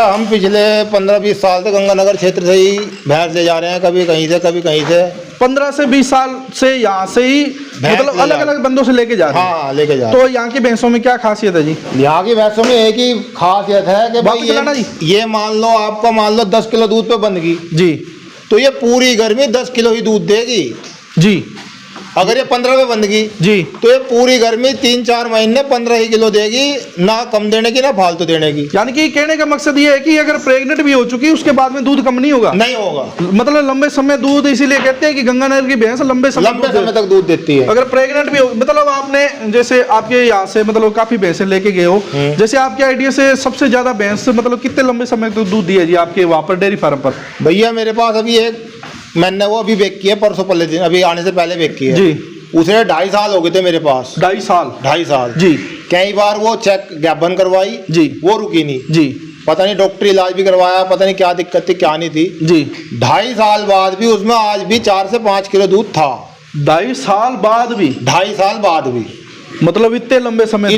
हम पिछले 15-20 साल से गंगानगर क्षेत्र से ही भैंस ले जा रहे हैं, कभी कहीं से कभी कहीं से। 15 से 20 साल से यहाँ से ही मतलब अलग अलग बंदों से लेके जा रहे हैं। हाँ, लेके जा। तो यहाँ की भैंसों में क्या खासियत है जी? यहाँ की भैंसों में एक ही खासियत है कि भाई ये मान लो आपका 10 किलो दूध पे बंदगी जी, तो ये पूरी गर्मी 10 किलो ही दूध देगी जी। अगर ये 15 पे बंदगी जी, तो ये पूरी गर्मी 3-4 महीने 15 ही किलो देगी, ना कम देने की ना फालतू देने की। यानी कि कहने का मकसद ये है कि अगर प्रेग्नेंट भी हो चुकी उसके बाद में दूध कम नहीं होगा? नहीं होगा। मतलब लंबे समय दूध, इसीलिए कहते हैं कि गंगानगर की भैंस लंबे समय तक दूध देती है। अगर प्रेग्नेंट भी हो, मतलब आपने जैसे आपके यहाँ से मतलब काफी भैंसे लेके गए हो, जैसे आपके आइडिया से सबसे ज्यादा भैंस मतलब कितने लंबे समय तक दूध दिया जी आपके वहाँ पर डेयरी फार्म पर? भैया मेरे पास अभी एक मैंने वो अभी बेच की है, परसों पहले दिन अभी आने से पहले बेच की है जी। उसे 2.5 साल हो गए थे मेरे पास। 2.5 साल जी। कई बार वो चेक गैबन करवाई जी, वो रुकी नहीं जी। पता नहीं डॉक्टरी इलाज भी करवाया, पता नहीं क्या दिक्कत थी क्या नहीं थी जी। 2.5 साल बाद भी उसमें आज भी 4 से 5 किलो दूध था। 2.5 साल बाद भी? 2.5 साल बाद भी, मतलब इतने लंबे समय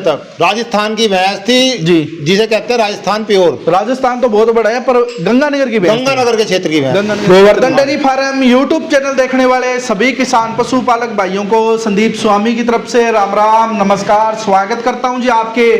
तक। राजस्थान की भैंस थी जी, जिसे कहते हैं राजस्थान प्योर। राजस्थान तो बहुत बड़ा है, पर गंगानगर की भैंस, गंगानगर के क्षेत्र की भैंस। Govardhan dairy farm YouTube channel देखने वाले सभी किसान पशुपालक भाइयों को संदीप स्वामी की तरफ से राम राम नमस्कार, स्वागत करता हूं जी आपके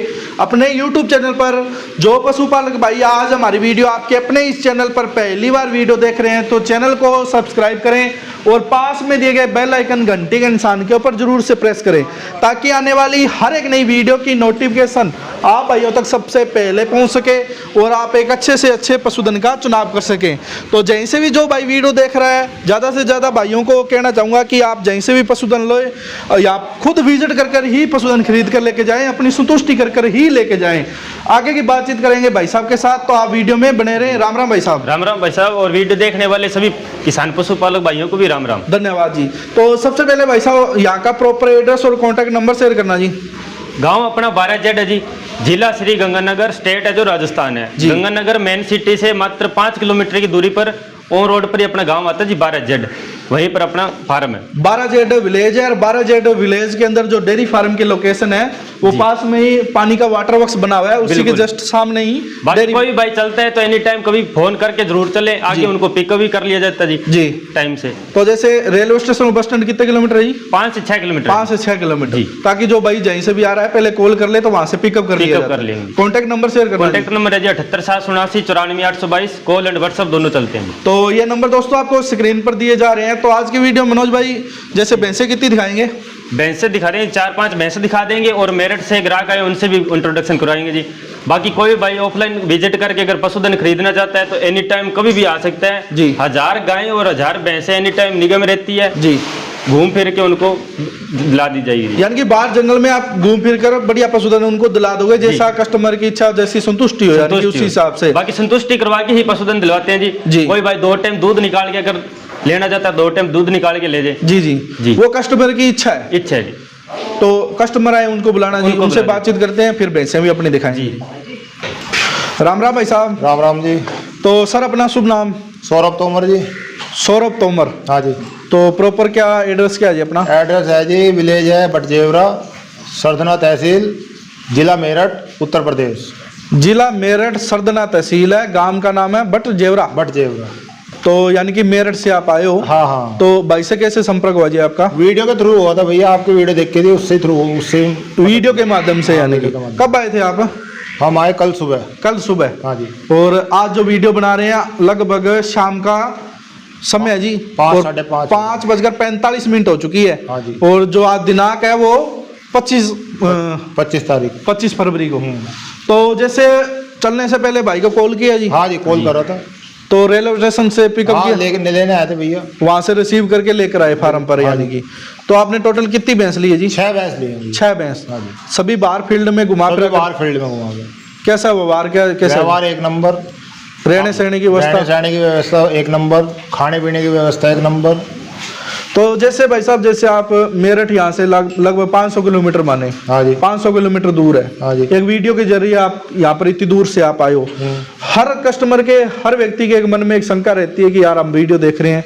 अपने यूट्यूब चैनल पर। जो पशुपालक भाई आज हमारी वीडियो आपके अपने इस चैनल पर पहली बार वीडियो देख रहे हैं तो चैनल को सब्सक्राइब करें और पास में दिए गए बेल आइकन घंटी के निशान के ऊपर जरूर से प्रेस करें ताकि आने वाली हर एक नई वीडियो की नोटिफिकेशन आप भाइयों तक सबसे पहले पहुंच सके और आप एक अच्छे से अच्छे पशुधन का चुनाव कर सकें। तो जहीं से भी जो भाई वीडियो देख रहा है, ज़्यादा से ज़्यादा भाइयों को कहना चाहूँगा कि आप जहीं से भी पशुधन लो या आप खुद विजिट कर ही पशुधन खरीद कर लेके जाएं, अपनी संतुष्टि कर ही लेके जाएं। आगे की बातचीत करेंगे भाई साहब के साथ, तो आप वीडियो में बने रहें। राम राम भाई साहब। राम राम भाई साहब, और वीडियो देखने वाले सभी किसान पशुपालक भाइयों को भी राम राम। धन्यवाद जी। तो सबसे पहले भाई साहब यहाँ का प्रॉपर एड्रेस और कॉन्टैक्ट नंबर शेयर करना जी। गांव अपना 12Z है जी, जिला श्री गंगानगर, स्टेट है जो राजस्थान है। गंगानगर मेन सिटी से मात्र 5 किलोमीटर की दूरी पर ऑन रोड पर ही अपना गांव आता है जी, 12Z, वहीं पर अपना फार्म है। 12Z विलेज है और 12Z विलेज के अंदर जो डेयरी फार्म की लोकेशन है वो पास में ही पानी का वाटर वर्क्स बना हुआ है, उसी के जस्ट सामने ही। बाकी कोई भाई चलता है तो एनी टाइम कभी फोन करके जरूर चले, आगे उनको पिकअप भी कर लिया जाता जी टाइम से। तो जैसे रेलवे स्टेशन और बस स्टैंड कितने किलोमीटर है जी? 5 से 6 किलोमीटर। 5 से 6 किलोमीटर, ताकि जो भाई जहीं से भी आ रहा है पहले कॉल कर ले तो वहां से पिकअप कर लिया जाता है। कॉन्टैक्ट नंबर शेयर करना। कॉन्टैक्ट नंबर है जी 78,779,94,822, कॉल एंड व्हाट्सएप दोनों चलते हैं। तो ये नंबर दोस्तों आपको स्क्रीन पर दिए जा रहे हैं। तो आज की वीडियो मनोज भाई जैसे भैंसे कितनी दिखाएंगे? भैंसे दिखा रहे हैं, 4-5 भैंसे दिखा देंगे और मेरठ से ग्राहक आए उनसे भी इंट्रोडक्शन करवाएंगे जी। बाकी कोई भाई ऑफलाइन विजिट करके अगर पशुधन खरीदना चाहता है तो एनी टाइम कभी भी आ सकता है जी। 1000 गायें और 1000 भैंसे एनी टाइम निगह में रहती है जी, घूम फिर के उनको दिला दी जाएगी। यानी कि बाहर जंगल में आप घूम फिर कर बढ़िया पशुधन उनको दिला दोगे, जैसा कस्टमर की इच्छा, जैसी संतुष्टि हो, यानी कि उसी हिसाब से। बाकी संतुष्टि करवा के ही पशुधन दिलवाते हैं जी। कोई भाई 2 टाइम दूध निकाल के अगर लेना चाहता है 2 टाइम दूध निकाल के ले जाए जी, वो कस्टमर की इच्छा है जी। तो कस्टमर आए उनको बुलाना जी, उनसे बातचीत करते हैं, फिर भैंसे भी अपने दिखाएं जी। राम राम भाई साहब। राम राम जी। तो सर अपना शुभ नाम? सौरभ तोमर जी। सौरभ तोमर, हाँ जी। तो प्रॉपर क्या एड्रेस क्या है जी अपना? एड्रेस है जी, विलेज है बटजेवरा, सरदना तहसील, जिला मेरठ, उत्तर प्रदेश। जिला मेरठ, सरदना तहसील है, गांव का नाम है बटजेवरा। बटजेवरा। तो यानी कि मेरठ से आप आए हो? हाँ हाँ। तो भाई से कैसे संपर्क हुआ जी आपका? वीडियो के थ्रू हुआ था भैया, आपकी वीडियो देख के थी, उससे वीडियो के माध्यम से। यानी कि कब आए थे आप? हम आए कल सुबह। कल सुबह, हाँ जी। और आज जो वीडियो बना रहे हैं लगभग शाम का समय है जी, 5:45 हो चुकी है। हाँ जी। और जो आज दिनांक है वो 25 तारीख 25 फरवरी को। तो जैसे चलने से पहले भाई को कॉल किया जी? हाँ जी, कॉल कर रहा था। तो रेलवे स्टेशन से पिकअप किया? लेने आए थे भैया, वहां से रिसीव करके लेकर आए फार्म पर। यानी कि तो आपने टोटल कितनी भैंस ली है जी? 6 भैंस लिए। 6 भैंस। हाँ जी। सभी बाहर फील्ड में घुमा फिर? बाहर फील्ड में घुमा। कैसा व्यवहार, कैसा व्यवहार? एक नंबर। रहने सहने की व्यवस्था एक नंबर, खाने पीने की व्यवस्था एक नंबर। तो जैसे भाई साहब, जैसे आप मेरठ यहाँ से लगभग 500 किलोमीटर माने, हाँ जी, 500 किलोमीटर दूर है। हाँ जी। एक वीडियो के जरिए आप यहाँ पर इतनी दूर से आप आए हो। हर कस्टमर के, हर व्यक्ति के एक मन में एक शंका रहती है कि यार हम वीडियो देख रहे हैं,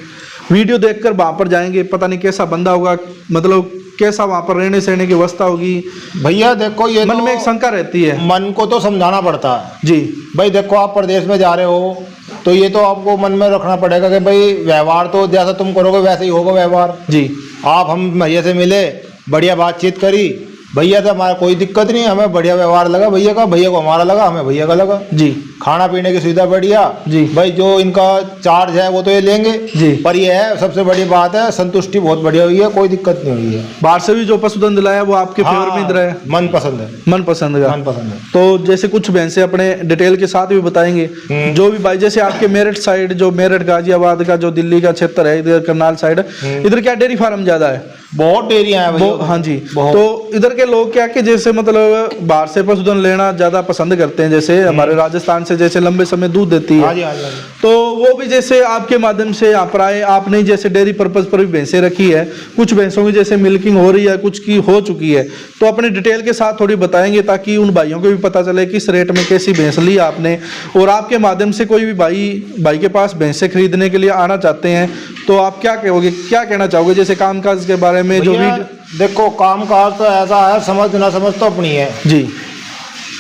वीडियो देखकर वहां पर जाएंगे, पता नहीं कैसा बंदा होगा, मतलब कैसा वहाँ पर रहने सहने की व्यवस्था होगी? भैया देखो ये मन तो में एक शंका रहती है। मन को तो समझाना पड़ता है जी भाई। देखो आप प्रदेश में जा रहे हो तो ये तो आपको मन में रखना पड़ेगा कि भाई व्यवहार तो जैसा तुम करोगे वैसे ही होगा व्यवहार। जी आप हम भैया से मिले, बढ़िया बातचीत करी, भैया से हमारा कोई दिक्कत नहीं, हमें बढ़िया व्यवहार लगा भैया का, भैया को हमारा लगा, हमें भैया का लगा। जी खाना पीने की सुविधा बढ़िया जी। भाई, जो इनका चार्ज है वो तो ये लेंगे जी। पर ये है सबसे बड़ी बात है संतुष्टि बहुत बढ़िया हुई है, कोई दिक्कत नहीं हुई है। बाहर से भी जो पशुधन दिलाया वो आपके फेवर में रहा है? मन पसंद है, मन पसंद का। मन पसंद है। तो जैसे कुछ भैंसे अपने डिटेल के साथ भी बताएंगे जो भी भाई, जैसे आपके मेरठ साइड, जो मेरठ गाजियाबाद का जो दिल्ली का क्षेत्र है, इधर करनाल साइड, इधर क्या डेयरी फार्म ज्यादा है? बहुत डेयरियां हैं भैया। हाँ जी। बहुत। तो इधर के लोग क्या कि जैसे मतलब बाहर से पशुधन लेना ज्यादा पसंद करते हैं, जैसे हमारे राजस्थान से जैसे लंबे समय दूध देती है। हाँ जी, हाँ जी, हाँ जी। तो वो भी जैसे आपके माध्यम से यहाँ पर आए, आपने जैसे डेयरी पर्पज पर भी भैंसें रखी है, कुछ भैंसों की जैसे मिल्किंग हो रही है, कुछ की हो चुकी है, तो अपने डिटेल के साथ थोड़ी बताएंगे ताकि उन भाइयों को भी पता चले किस रेट में कैसी भैंस ली आपने। और आपके माध्यम से कोई भी भाई के पास भैंसें खरीदने के लिए आना चाहते हैं तो आप क्या कहोगे, क्या कहना चाहोगे जैसे कामकाज के बारे में? जो भैया, देखो काम काज तो ऐसा है, समझ ना समझ तो अपनी है जी।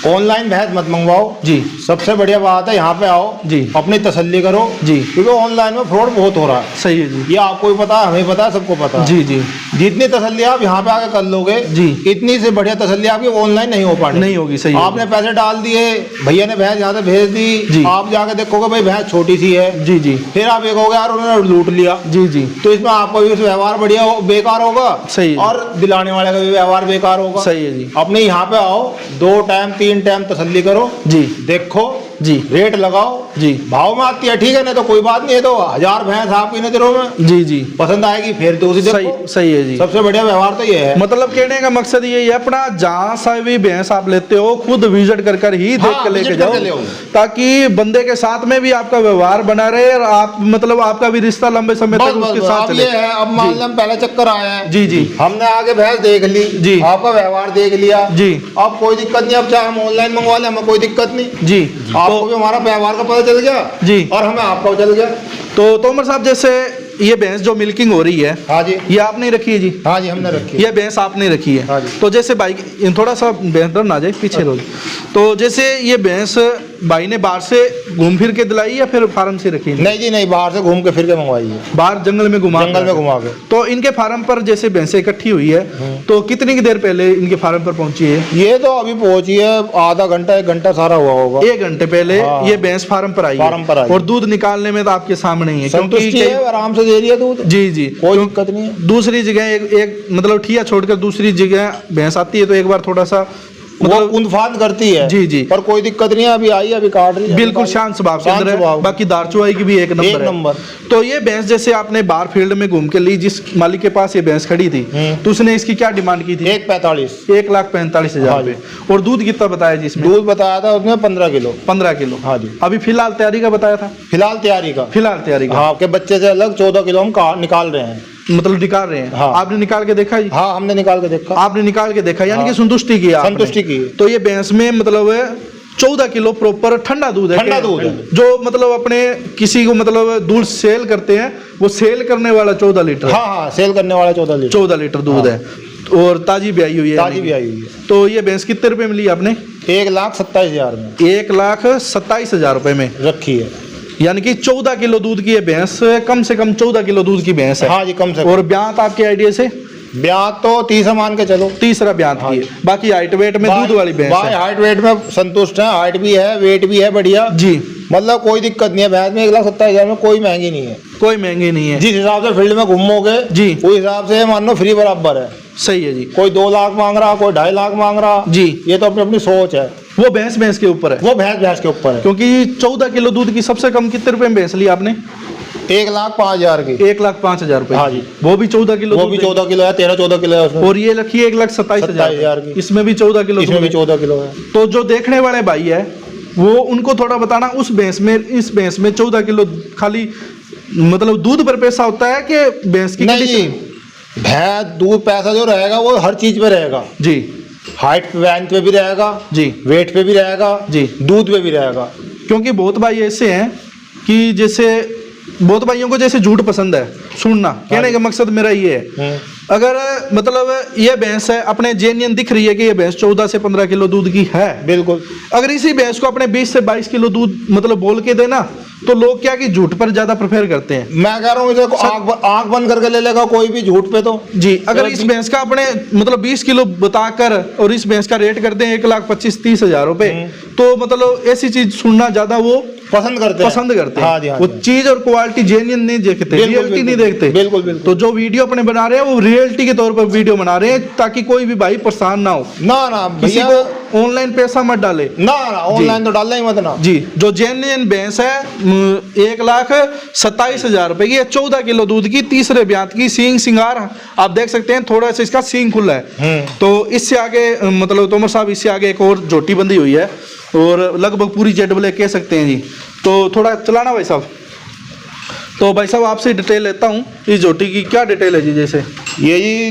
ऑनलाइन भैंस मत मंगवाओ जी। सबसे बढ़िया बात है, यहाँ पे आओ जी। अपनी तसल्ली करो जी। क्योंकि ऑनलाइन में फ्रॉड बहुत हो रहा है। सही है जी। ये आपको भी पता है, हमें पता है, सबको पता है। जी जी। जितनी तसल्ली आप यहाँ पे आके कर लोगे जी। इतनी से बढ़िया तसल्ली आपकी ऑनलाइन नहीं हो पानी, नहीं होगी। सही है। आपने पैसे डाल दिए, भैया ने भैंस यहाँ से भेज जी। दी, आप जाके देखोगे भाई भैंस छोटी सी है, जी जी। फिर आप ये कहोगे यार उन्होंने लूट लिया। जी जी। तो इसमें आपका भी व्यवहार बढ़िया बेकार होगा। सही है। और दिलाने वाले का भी व्यवहार बेकार होगा। सही है जी। अपने यहाँ पे आओ, 2 टाइम 3 टाइम तसल्ली करो जी। देखो जी। रेट लगाओ जी। भाव में आती है ठीक है, नहीं तो कोई बात नहीं है, तो 1000 भैंस आपकी नजरों में जी जी पसंद आएगी फिर तो उसी सही देखो। सही है जी। सबसे बढ़िया व्यवहार तो ये है। मतलब कहने का मकसद ये है, अपना जहाँ सा भी भैंस आप लेते हो खुद विजिट कर ही देख कर लेके जाओ, ताकि बंदे के साथ में भी आपका व्यवहार बना रहे और आप मतलब आपका भी रिश्ता लंबे समय तक उसके साथ चले। ये है, अब मान लो हम पहले चक्कर आए हैं जी जी, हमने आगे भैंस देख ली जी, आपका व्यवहार देख लिया जी, अब कोई दिक्कत नहीं, अब चाहे हम ऑनलाइन मंगवा लें हमें कोई दिक्कत नहीं जी। आपको भी हमारा व्यवहार का पता चल गया जी और हमें आपका चल गया। तो तोमर साहब जैसे ये भैंस जो मिल्किंग हो रही है, हाँ जी, ये आपने रखी है जी? हाँ जी हमने रखी है। ये भैंस आपने रखी है। हाँ जी। तो जैसे भाई थोड़ा सा भैंस ना जाए पीछे रोज, तो जैसे ये भैंस भाई ने बाहर से घूम फिर के दिलाई या फिर फार्म से रखी है? नहीं जी नहीं, बाहर से घूम के फिर के मंगवाई है, बाहर जंगल में घुमा के। तो इनके फार्म पर जैसे भैंसें इकट्ठी हुई है तो कितनी की देर पहले इनके फार्म पर पहुंची है? ये तो अभी पहुंची है आधा घंटा 1 घंटा सारा हुआ होगा। 1 घंटे पहले हाँ। ये भैंस फार्म पर आई है और दूध निकालने में तो आपके सामने ही है, संतुष्टि है, आराम से दे रही है दूध। जी जी, कोई दिक्कत नहीं है। दूसरी जगह एक मतलब ठिया छोड़कर दूसरी जगह भैंस आती है तो एक बार थोड़ा सा मतलब उन्फान करती है। जी जी, पर कोई दिक्कत नहीं है, अभी आई अभी काट रही है, बिल्कुल शांत स्वभाव के अंदर है। बाकी दारचुआई की भी एक नंबर है। तो ये भैंस जैसे आपने बाहर फील्ड में घूम के ली, जिस मालिक के पास ये भैंस खड़ी थी तो उसने इसकी क्या डिमांड की थी? 1,45,000 रुपए। और दूध कितना बताया जी इसमें? दूध बताया था उसने 15 किलो। 15 किलो। हाँ जी। अभी फिलहाल तैयारी का बताया था? फिलहाल तैयारी का। हाँ, आपके बच्चे से अलग 14 किलो हम निकाल रहे हैं, मतलब निकाल रहे हैं। हाँ। आपने निकाल के देखा जी? हाँ हमने निकाल के देखा। आपने निकाल के देखा यानी हाँ। कि संतुष्टि की आपने? संतुष्टि की। तो ये भैंस में मतलब 14 किलो प्रॉपर ठंडा दूध है। ठंडा दूध है जो मतलब अपने किसी को मतलब दूध सेल करते हैं वो सेल करने वाला 14 लीटर। हाँ हाँ, सेल करने वाला 14 लीटर दूध है और ताजी भी आई हुई है। ताजी भी आई हुई है। तो ये भैंस कितने रुपए में ली आपने? 1,27,000 में। 1,27,000 रुपए में रखी है, यानी कि 14 किलो दूध की ये भैंस, कम से कम 14 किलो दूध की भैंस है। हाँ जी, कम से कम। और ब्यात आपके आइडिया से? ब्यात तो 30 मान के चलो, तीसरा ब्यात की है। बाकी हाइट वेट में दूध वाली भैंस है। हाइट वेट में संतुष्ट है, हाइट भी है, वेट भी है बढ़िया जी, मतलब कोई दिक्कत नहीं है। भैंस में 1,27,000 में कोई महंगी नहीं है, कोई महंगी नहीं है। जिस हिसाब से फील्ड में घूमोगे जी, उस हिसाब से मान लो फ्री बराबर है। सही है जी। कोई 2 लाख मांग रहा, कोई 2.5 लाख मांग रहा जी, ये तो अपनी अपनी सोच है। वो भैंस के ऊपर है, वो भैंस के ऊपर है। क्योंकि 14 किलो दूध की सबसे कम कितने रुपए में भैंस ली आपने? 1,05,000 की। 1,05,000 रुपए। हाँ जी। वो भी 14 किलो? वो भी 14 किलो है, 13-14 किलो है उसमें। और ये रखी है 1,27,000 की। इसमें भी 14 किलो? इसमें भी 14 किलो है। तो जो देखने वाले भाई है वो उनको थोड़ा बताना, उस भैंस में इस भैंस में 14 किलो खाली मतलब दूध पर पैसा होता है कि भैंस की? नहीं, भैंस दूध पैसा जो रहेगा वो हर चीज पे रहेगा जी। हाइट वेट पे भी रहेगा जी, वेट पे भी रहेगा जी, दूध पे भी रहेगा। क्योंकि बहुत भाई ऐसे हैं कि जैसे बहुत भाइयों को जैसे झूठ पसंद है सुनना, कहने का मकसद मेरा ये है अगर मतलब ये भैंस है अपने जेन्युइन दिख रही है कि ये भैंस 14 से 15 किलो दूध की है, बिल्कुल। अगर इसी भैंस को अपने 20 से 22 किलो दूध मतलब बोल के देना तो लोग क्या कि झूठ पर ज्यादा प्रेफर करते हैं। मैं कह रहा हूँ इसे आंख बंद करके ले लेगा कोई भी झूठ पे तो। जी, अगर इस भैंस का अपने मतलब 20 किलो बताकर और इस भैंस का रेट कर दें 1,25,30,000 रुपए, तो मतलब ऐसी चीज सुनना ज्यादा वो पसंद करते हैं। हाँ जी, हाँ वो जी। चीज और क्वालिटी जेन्युइन नहीं देखते, रियलिटी नहीं देखते। बिल्कुल बिल्कुल। तो जो वीडियो अपने बना रहे हैं वो रियलिटी के तौर पर वीडियो बना रहे हैं ताकि कोई भी भाई परेशान ना हो, ना किसी भैया को ऑनलाइन पैसा मत डाले। ना ऑनलाइन तो डालना ही मत ना जी, जो जेन्युइन भैंस है 1,27,000 रुपए की, 14 किलो दूध की, तीसरे ब्यात की, सींग सिंगार आप देख सकते हैं, थोड़ा सा इसका सींग खुला है। तो इससे आगे मतलब तोमर साहब इससे आगे एक और जोटी बंधी हुई है और लगभग पूरी जेड ब्लैक कह सकते हैं जी। तो थोड़ा चलाना भाई साहब। तो भाई साहब आपसे डिटेल लेता हूँ इस जोटी की, क्या डिटेल है जी? जैसे ये जी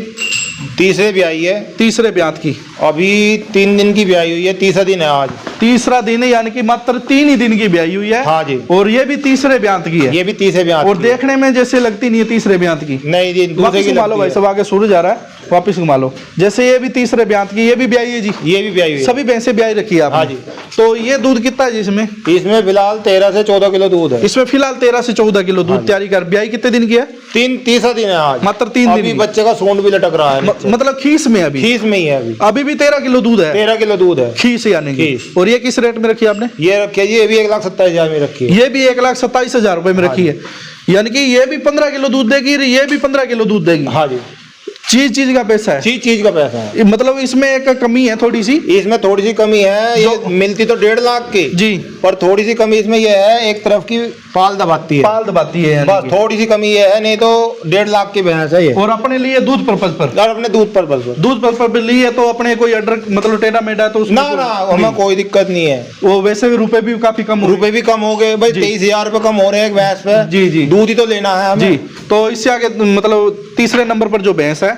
तीसरे ब्याई है, तीसरे ब्यात की, अभी 3 दिन की ब्याई हुई है, तीसरा दिन है आज। तीसरा दिन है यानी कि मात्र 3 ही दिन की ब्याई हुई है। हाँ जी। और ये भी तीसरे ब्यात की है। ये भी तीसरे ब्यात और की देखने में जैसे लगती नहीं है तीसरे ब्यात की। नहीं जी, दूसरे वापिस की घुमा लो भाई साहब, आगे सूरज आ रहा है, वापिस घुमा लो। जैसे ये भी तीसरे ब्यात की, ये भी ब्याई है जी, ये भी ब्याई हुई है। सभी भैंसें ब्याई रखी है आपने। हाँ जी। तो ये दूध कितना है जी इसमें? इसमें फिलहाल 13 से 14 किलो दूध है। इसमें फिलहाल 13 से 14 किलो दूध तैयारी कर। ब्याई कितने दिन की है? तीसरा दिन है आज, मात्र 3 दिन अभी की। बच्चे का सूंड भी लटक रहा है नीचे। मतलब खीस में अभी खीस में ही है अभी भी 13 किलो दूध है। 13 किलो दूध है खीस यानी कि। खीस। और ये किस रेट में रखी है आपने? ये रखिए जी, ये भी 1,27,000 में रखी है। ये भी 1,27,000 रुपए में रखी है, यानी कि ये भी 15 किलो दूध देगी, ये भी 15 किलो दूध देगी। हाँ जी, चीज का पैसा है, चीज का पैसा है। मतलब इसमें एक कमी है थोड़ी सी, इसमें थोड़ी सी कमी है, ये मिलती तो 1.5 लाख की जी, पर थोड़ी सी कमी इसमें ये है, एक तरफ की पाल दबाती है, पाल दबाती है यानी बस कि। थोड़ी सी कमी ये है, नहीं तो 1.5 लाख की भैंस है ये। और अपने लिए दूध पर्पज पर, और अपने दूध पर ली है तो अपने कोई अडर मतलब टेढ़ा मेढ़ा तो उसमें ना हमें कोई दिक्कत नहीं है। वो वैसे भी रुपए भी काफी कम, रुपए भी कम हो गए भाई, 23,000 रुपए कम हो रहे हैं एक भैंस पे। जी जी, दूध ही तो लेना है हमें। जी। तो इससे आगे मतलब तीसरे नंबर पर जो भैंस है,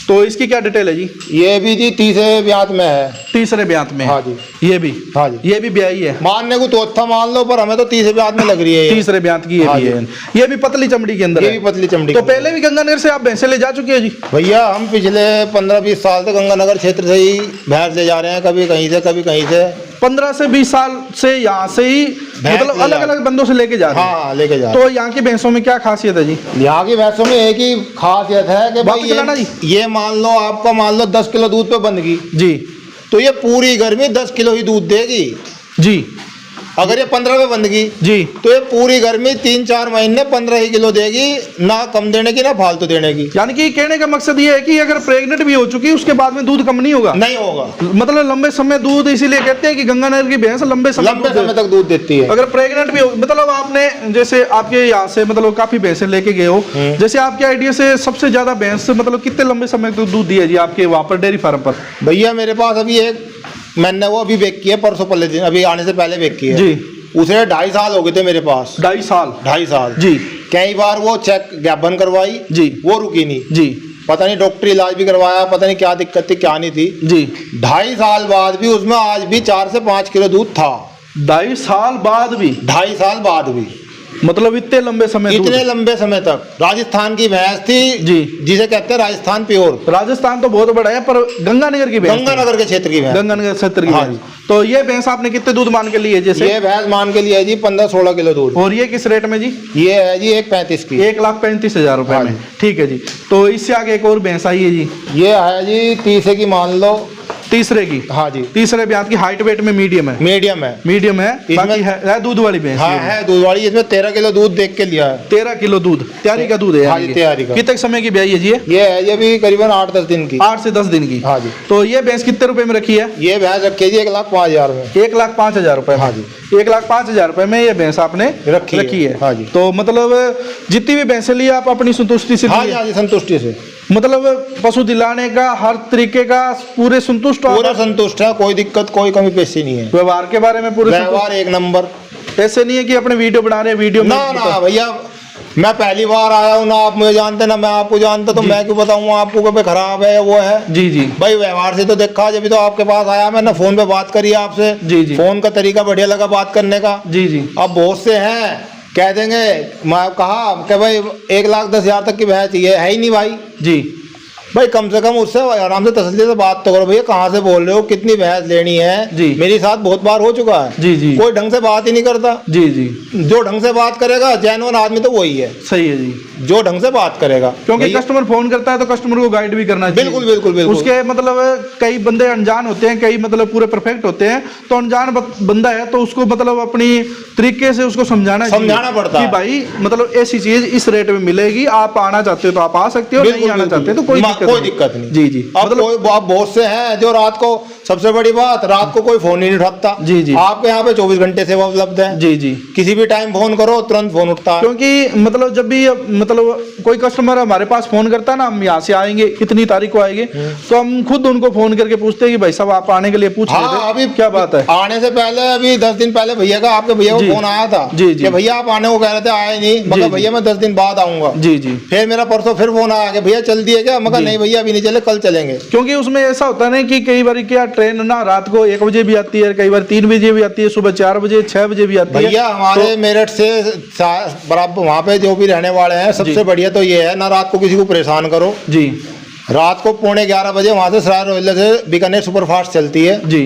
तो इसकी क्या डिटेल है जी? ये भी जी तीसरे ब्यात में है। तीसरे ब्यात में? हाँ जी। ये भी? हाँ जी। ये भी ब्याई है, मानने को तो अच्छा मान लो, पर हमें तो तीसरे ब्यात में लग रही है ये। तीसरे ब्यात की ये हाँ भी है। ये भी पतली चमड़ी के अंदर ये है। भी पतली चमड़ी। तो पहले भी गंगानगर से आप भैंसे ले जा चुके हैं जी? भैया हम पिछले 15-20 साल से गंगानगर क्षेत्र से ही भैंस ले जा रहे हैं, कभी कहीं से कभी कहीं से। 15 से 20 साल से यहाँ से ही मतलब अलग अलग बंदों से लेके जा रहे हैं। हाँ, लेके जा। तो यहाँ की भैंसों में क्या खासियत है जी? यहाँ की भैंसों में एक ही खासियत है कि भाई ये मान लो आपका 10 किलो दूध पे बंदगी जी, तो ये पूरी गर्मी 10 किलो ही दूध देगी जी। अगर ये 15 पे बंदगी जी, तो ये पूरी गर्मी 3-4 महीने 15 ही किलो देगी, ना कम देने की ना फालतू देने की। यानी कि कहने का मकसद ये है कि अगर प्रेग्नेंट भी हो चुकी है उसके बाद में दूध कम नहीं होगा? नहीं होगा, मतलब लंबे समय दूध, इसीलिए कहते हैं कि गंगानगर की भैंस लंबे समय तक दूध देती है। अगर प्रेग्नेंट भी हो, मतलब आपने जैसे आपके यहाँ से मतलब काफी भैंसे लेके गए हो, जैसे आपके आइडिया से सबसे ज्यादा भैंस मतलब कितने लंबे समय तक दूध दिया जी आपके वहाँ पर डेयरी फार्म पर? भैया मेरे पास अभी एक मैंने वो अभी बेच की है, परसों पहले दिन अभी आने से पहले बेच की है जी। उसे 2.5 साल हो गए थे मेरे पास। 2.5 साल जी। कई बार वो चेक गैबन करवाई जी, वो रुकी नहीं जी, पता नहीं डॉक्टरी इलाज भी करवाया, पता नहीं क्या दिक्कत थी क्या नहीं थी जी। 2.5 साल बाद भी उसमें आज भी 4 से 5 किलो दूध था। 2.5 साल बाद भी? 2.5 साल बाद भी, मतलब इतने लंबे समय, इतने लंबे समय तक। राजस्थान की भैंस थी जी, जिसे कहते हैं राजस्थान प्योर। राजस्थान तो बहुत बड़ा है, पर गंगानगर की भैंस, गंगानगर के क्षेत्र की भैंस, गंगानगर क्षेत्र की हाँ भैंस। तो ये भैंस आपने कितने दूध मान के लिए? जैसे ये भैंस मान के लिए है जी 15-16 किलो दूध। और ये किस रेट में जी? ये है जी 1,35 की, 1,35,000 रुपए हाँ में। ठीक है जी। तो इससे आगे एक और भैंस आई है जी, ये है जी तीसरे की मान लो, तीसरे की? हाँ जी। तीसरे ब्यात की हाइट वेट में मीडियम है? मीडियम है, मीडियम है। बाकी इसमें है दूध वाली भैंस? हाँ है दूध वाली, इसमें 13 किलो दूध देख के लिया है। 13 किलो दूध तैयारी का दूध है? हाँ जी, तैयारी का। कितने समय की ब्याई है जी? ये है ये भी करीबन 8-10 दिन की। 8 से 10 दिन की। हाँ जी। तो ये भैंस कितने रुपए में रखी है? ये भैंस रखी है जी 1,05,000 में। 1,05,000 रुपए? हाँ जी। 1,05,000 रुपए में ये भैंस आपने रखी है? हाँ जी। तो मतलब जितनी भी भैंसें ली आप अपनी संतुष्टि से? हाँ जी, हाँ जी, संतुष्टि से। मतलब पशु दिलाने का हर तरीके का पूरे संतुष्ट? पूरा संतुष्ट है, कोई दिक्कत कोई कमी पेशी नहीं है। व्यवहार के बारे में पूरे व्यवहार एक नंबर। ऐसे नहीं है कि अपने वीडियो बना रहे हैं, वीडियो ना ना भैया, मैं पहली बार आया हूँ, ना आप मुझे जानते ना मैं आपको जानता, तो मैं क्यों बताऊँ आपको कि खराब है वो है। जी जी भाई व्यवहार से तो देखा, जब तो आपके पास आया, मैंने फोन पे बात करी आपसे। जी जी। फोन का तरीका बढ़िया लगा बात करने का। जी जी। अब बहुत से हैं कह देंगे, मैं कहा कि भाई 1,10,000 तक की भैंस चाहिए, है ही नहीं भाई। जी। भाई कम से कम उससे आराम से तसल्ली से बात तो करो, भैया कहाँ से बोल रहे हो, कितनी भैंस लेनी है। जी। मेरे साथ बहुत बार हो चुका है। जी जी कोई ढंग से बात ही नहीं करता। जी जी जो ढंग से बात करेगा जेन्युइन आदमी तो वही है, सही है जी, जो ढंग से बात करेगा। क्योंकि भैया- कस्टमर फोन करता है तो कस्टमर को गाइड भी करना चाहिए। बिल्कुल बिल्कुल बिल्कुल। उसके मतलब कई बंदे अनजान होते हैं, कई मतलब पूरे परफेक्ट होते हैं, तो अनजान बंदा है तो उसको मतलब अपनी तरीके से उसको समझाना पड़ता कि है भाई मतलब ऐसी चीज इस रेट में मिलेगी, आप आना चाहते हो तो आप आ सकते हो, नहीं बिल्कुल, आना बिल्कुल। चाहते हो तो कोई दिक्कत नहीं। जी जी अब आप बहुत से हैं जो रात को, सबसे बड़ी बात, रात को कोई फोन ही नहीं उठाता। जी जी आपके यहाँ पे 24 घंटे सेवा उपलब्ध है। जी जी, किसी भी टाइम फोन करो तुरंत फोन उठता है। क्योंकि मतलब जब भी मतलब कोई कस्टमर हमारे पास फोन करता है ना, हम यहाँ से आएंगे इतनी तारीख को आएंगे, तो हम खुद उनको फोन करके पूछते हैं कि भाई साहब आप आने के लिए पूछ रहे थे, अभी क्या बात है। आने से पहले अभी 10 दिन पहले भैया का, आपके भैया जी। को फोन आया था जी, जी। कि भैया आप आने को कह रहे थे, आए नहीं। मगर जी, भैया मैं 10 दिन बाद आऊंगा। जी जी, फिर मेरा परसों फिर फोन आया कि भैया चल दिए क्या। मगर जी। नहीं भैया अभी नहीं चले, कल चलेंगे। क्योंकि उसमें ऐसा होता है ना कि कई बार क्या ट्रेन ना रात को 1 बजे भी आती है, कई बार 3 बजे भी आती है, सुबह 4 बजे 6 बजे भी आती है। भैया हमारे मेरठ से बराबर वहाँ पे जो भी रहने वाले हैं, सबसे बढ़िया तो ये है ना रात को किसी को परेशान करो। जी रात को 11:45 बजे वहाँ से सराय रोहिल्ला से बीकानेर सुपरफास्ट चलती है। जी,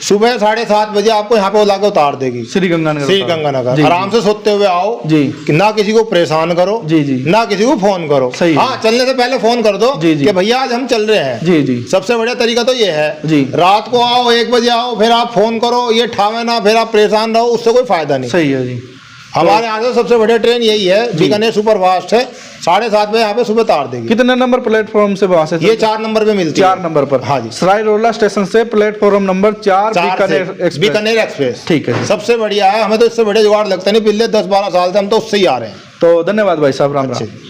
सुबह 7:30 बजे आपको यहाँ पे ला के उतार देगी श्री गंगानगर। श्री गंगानगर। जी, आराम से सोते हुए आओ जी कि ना किसी को परेशान करो, जी जी, ना किसी को फोन करो। सही है। हाँ, चलने से पहले फोन कर दो जी, जी। कि भैया आज हम चल रहे हैं। जी जी, सबसे बढ़िया तरीका तो ये है। जी। रात को आओ 1 बजे आओ, फिर आप फोन करो, ये ठावे ना, फिर आप परेशान रहो, उससे कोई फायदा नहीं। सही है जी। हमारे यहाँ से सबसे बढ़िया ट्रेन यही है, बीकानेर सुपरफास्ट है। 7:30 बजे यहाँ पे सुबह उतार देगी। कितने नंबर प्लेटफॉर्म से वहां से? ये 4 नंबर पे मिलती है। 4 नंबर पर। हाँ जी। सराय रोहिल्ला स्टेशन से प्लेटफॉर्म नंबर 4 बीकानेर एक्सप्रेस। ठीक है। सबसे बढ़िया है, हमें तो इससे बढ़िया जुगाड़ लगता नहीं। पिछले 10-12 साल से हम तो उससे ही आ रहे हैं। तो धन्यवाद भाई साहब, राम राम। अच्छे।